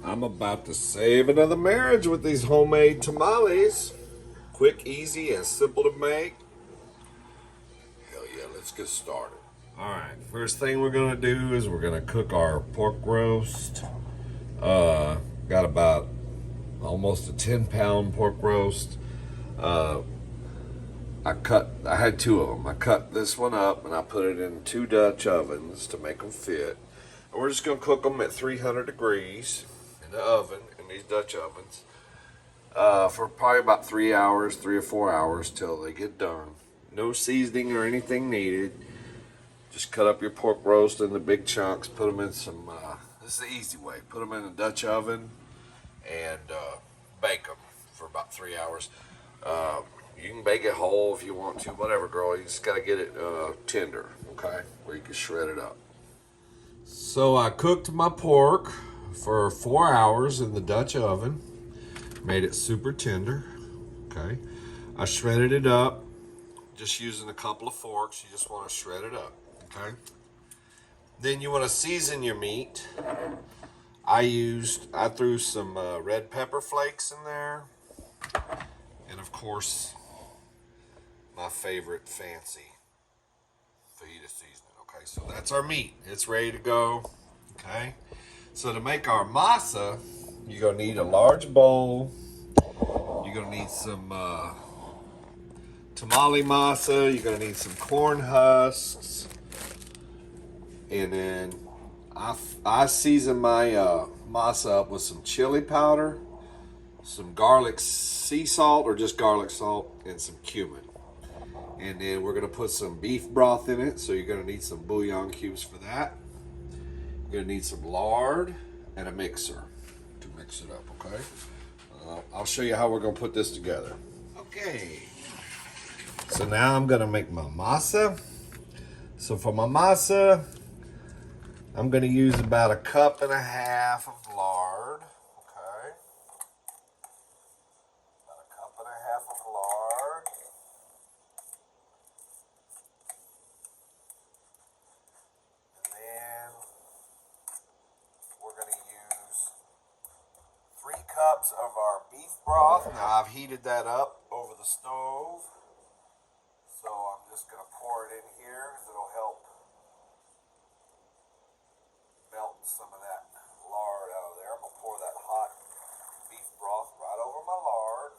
I'm about to save another marriage with these homemade tamales. Quick, easy, and simple to make. Hell yeah, let's get started. Alright, first thing we're gonna do is we're gonna cook our pork roast. Got about almost a 10-pound pork roast. I had two of them. I cut this one up and I put it in two Dutch ovens to make them fit. And we're just gonna cook them at 300 degrees in the oven, in these Dutch ovens, for probably about 3 hours, 3 or 4 hours till they get done. No seasoning or anything needed. Just cut up your pork roast into big chunks, put them in some, this is the easy way, put them in a Dutch oven and bake them for about 3 hours. You can bake it whole if you want to, whatever, girl. You just got to get it tender, okay, where you can shred it up. So I cooked my pork for 4 hours in the Dutch oven, made it super tender, okay. I shredded it up just using a couple of forks. You just want to shred it up, okay. Then you want to season your meat. I threw some red pepper flakes in there, and of course my favorite fancy fajita seasoning. Okay, so that's our meat. It's ready to go. Okay, so to make our masa, you're gonna need a large bowl. You're gonna need some tamale masa. You're gonna need some corn husks, and then I season my masa up with some chili powder, some garlic sea salt or just garlic salt, and some cumin. And then we're gonna put some beef broth in it, so you're gonna need some bouillon cubes for that. You're gonna need some lard and a mixer to mix it up, okay? I'll show you how we're gonna put this together. Okay, so now I'm gonna make my masa. So for my masa, I'm gonna use about 1.5 cups of lard. Okay, about 1.5 cups of lard. And then we're gonna use 3 cups of our beef broth. Now I've heated that up over the stove, so I'm just gonna pour it in here because it'll help melt some of that lard out of there. I'm gonna pour that hot beef broth right over my lard.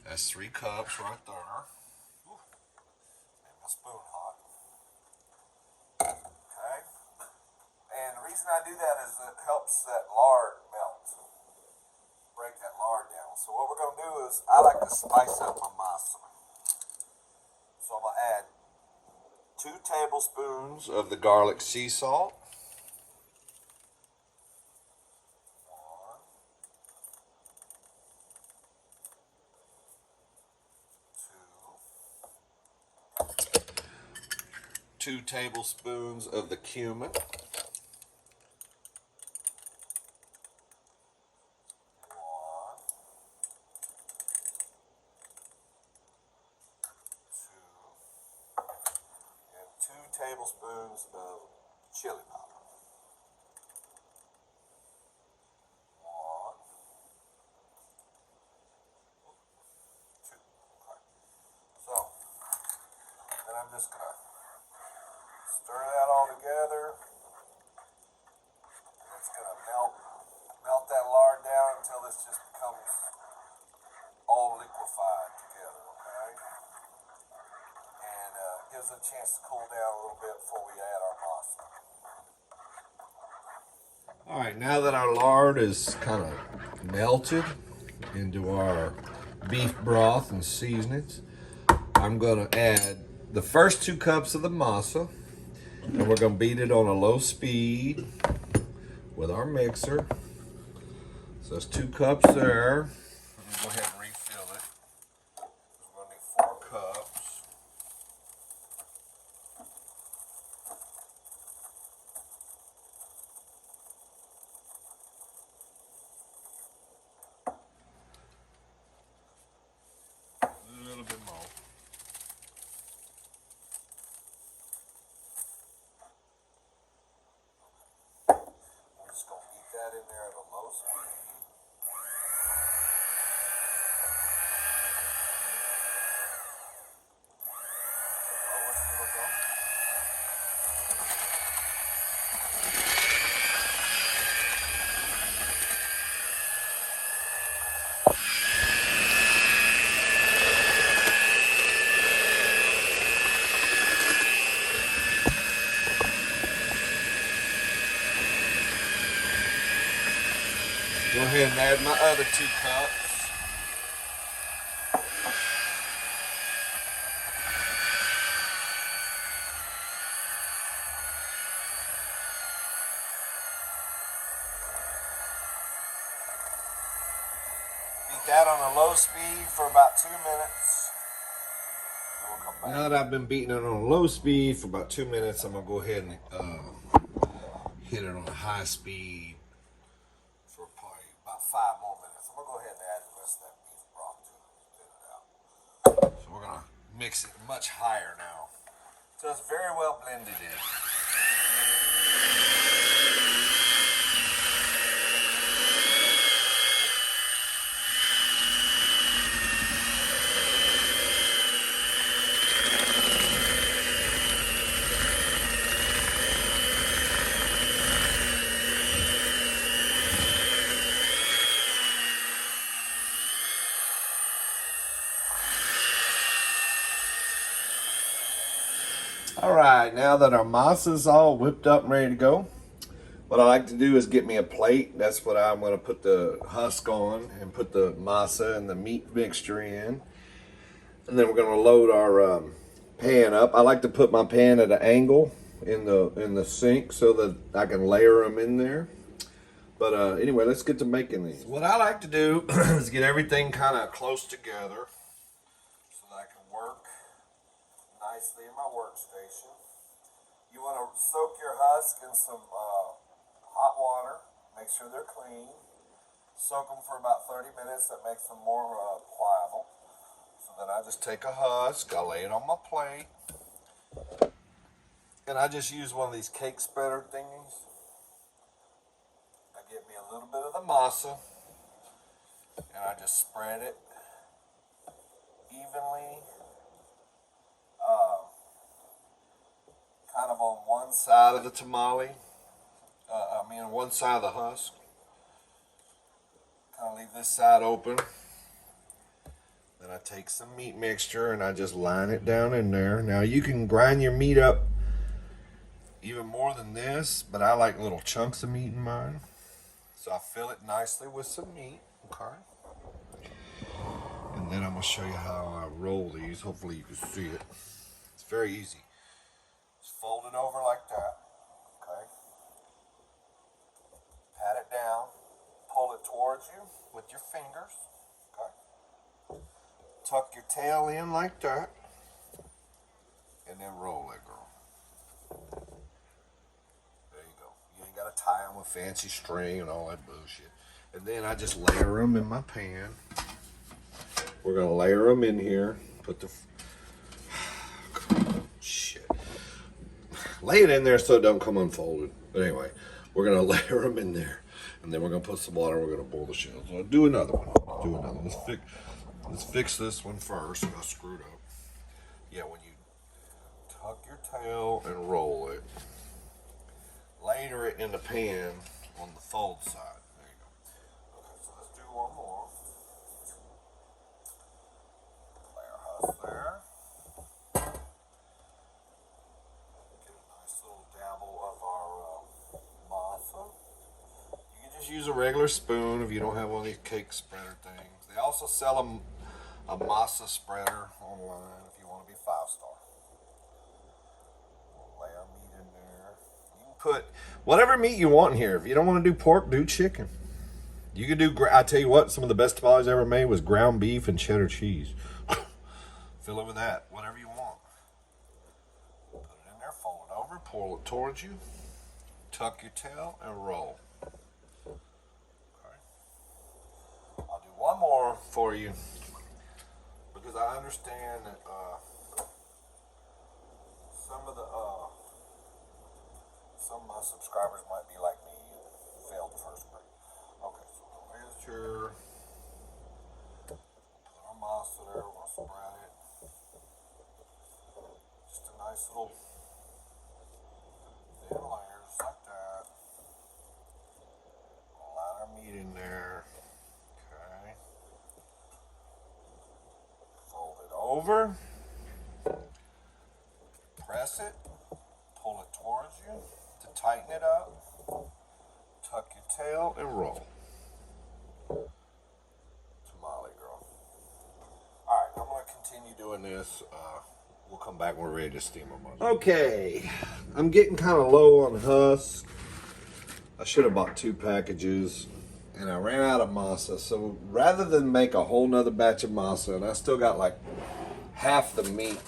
That's 3 cups right there. Ooh, made my spoon hot. Okay. And the reason I do that is it helps that lard melt. Break that lard down. So what we're going to do is, I like to spice up my masa. So I'm going to add 2 tablespoons of the garlic sea salt. 2 tablespoons of the cumin. 1, 2, and 2 tablespoons of chili powder. 1, 2. Okay. So then I'm just gonna stir that all together. And it's gonna melt that lard down until this just becomes all liquefied together, okay? And gives it a chance to cool down a little bit before we add our masa. All right, now that our lard is kind of melted into our beef broth and seasonings, I'm gonna add the first 2 cups of the masa, and we're gonna beat it on a low speed with our mixer. So that's 2 cups there. Go ahead and refill it. We're gonna need 4 cups. A little bit more. Go ahead and add my other 2 cups. Beat that on a low speed for about 2 minutes. Now that I've been beating it on a low speed for about 2 minutes, I'm gonna go ahead and hit it on a high speed for probably about 5 more minutes. I'm gonna go ahead and add the rest of that beef broth to it. So we're gonna mix it much higher now. So it's very well blended in. All right, now that our masa's all whipped up and ready to go, what I like to do is get me a plate. That's what I'm going to put the husk on and put the masa and the meat mixture in. And then we're going to load our pan up. I like to put my pan at an angle in the sink so that I can layer them in there. But anyway, let's get to making these. What I like to do is get everything kind of close together so that I can work nicely in my workstation. You want to soak your husk in some hot water. Make sure they're clean. Soak them for about 30 minutes. That makes them more pliable. So then I just take a husk, I lay it on my plate, and I just use one of these cake spreader thingies. I get me a little bit of the masa, and I just spread it evenly, kind of on one side of the tamale, one side of the husk. Kind of leave this side open. Then I take some meat mixture and I just line it down in there. Now you can grind your meat up even more than this, but I like little chunks of meat in mine. So I fill it nicely with some meat, okay? And then I'm gonna show you how I roll these. Hopefully you can see it. It's very easy. Just fold it over like that, okay? Pat it down, pull it towards you with your fingers, okay? Tuck your tail in like that, and then roll it, girl. There you go. You ain't gotta tie them with fancy string and all that bullshit. And then I just layer them in my pan. We're gonna layer them in here. Put the shit. Lay it in there so it don't come unfolded. But anyway, we're gonna layer them in there, and then we're gonna put some water. We're gonna boil the shells. So I'll do another one. Do another one. Let's fix this one first. I screwed up. Yeah, when you tuck your tail and roll it, layer it in the pan on the fold side. There you go. Okay, so let's do one more. Lay our husk there. Get a nice little dabble of our masa. You can just use a regular spoon if you don't have one of these cake spreader things. They also sell a masa spreader online if you want to be 5-star. We'll lay our meat in there. You can put whatever meat you want in here. If you don't want to do pork, do chicken. You can do, I tell you what, some of the best tamales I ever made was ground beef and cheddar cheese. Fill it with that, whatever you want. Put it in there, fold it over, pull it towards you, tuck your tail, and roll. Okay. I'll do one more for you because I understand that some of my subscribers might be like me and failed the first grade. Okay, so here's your, put our masa there, we're gonna spread it. Just a nice little thin layers like that. Line our meat in there. Okay. Fold it over. Press it. Pull it towards you to tighten it up. Tuck your tail and roll. continue doing this. We'll come back when we're ready to steam them. Okay, I'm getting kind of low on husk. I should have bought 2 packages, and I ran out of masa. So rather than make a whole nother batch of masa, and I still got like half the meat,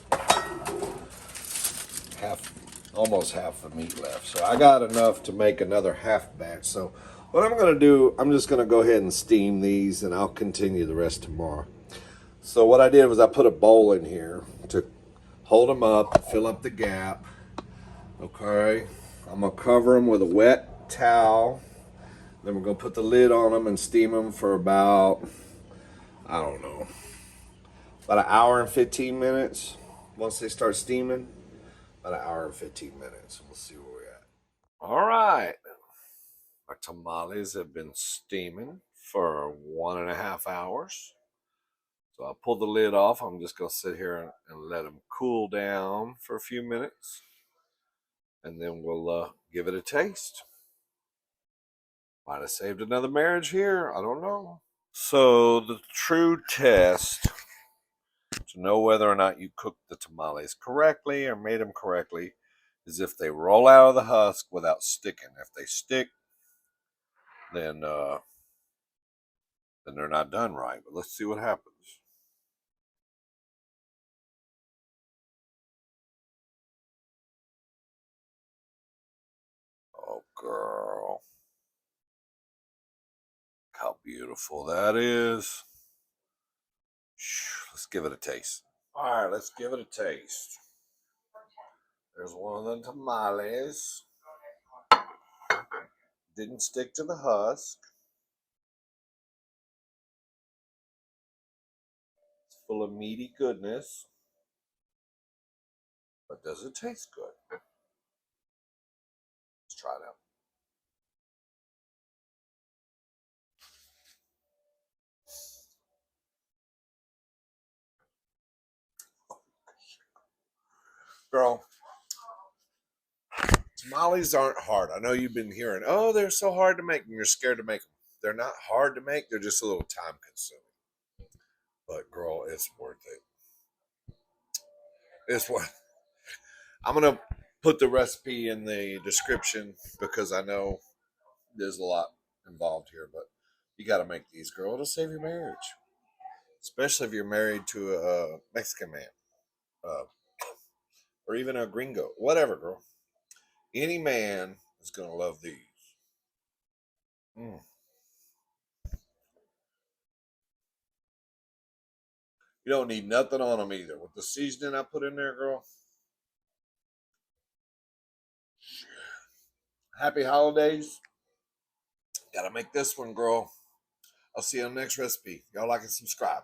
almost half the meat left. So I got enough to make another half batch. So what I'm gonna do, I'm just gonna go ahead and steam these, and I'll continue the rest tomorrow. So what I did was I put a bowl in here to hold them up, fill up the gap. Okay, I'm gonna cover them with a wet towel. Then we're gonna put the lid on them and steam them for about, I don't know, about an hour and 15 minutes. Once they start steaming, about an hour and 15 minutes. We'll see where we're at. All right, our tamales have been steaming for 1.5 hours. So I'll pull the lid off. I'm just gonna sit here and let them cool down for a few minutes, and then we'll give it a taste. Might have saved another marriage here. I don't know. So the true test to know whether or not you cooked the tamales correctly or made them correctly is if they roll out of the husk without sticking. If they stick, then they're not done right. But let's see what happens. Oh, girl. How beautiful that is. Let's give it a taste. All right, let's give it a taste. There's one of the tamales. Didn't stick to the husk. It's full of meaty goodness. But does it taste good? Let's try it out. Girl, tamales aren't hard. I know you've been hearing, oh, they're so hard to make, and you're scared to make them. They're not hard to make. They're just a little time consuming. But girl, it's worth it. It's worth. I'm gonna put the recipe in the description because I know there's a lot involved here, but you got to make these, girl. It'll save your marriage, especially if you're married to a Mexican man, uh, or even a gringo, whatever, girl. Any man is gonna love these. Mm. You don't need nothing on them either. With the seasoning I put in there, girl. Happy holidays. Gotta make this one, girl. I'll see you on the next recipe. Y'all like and subscribe.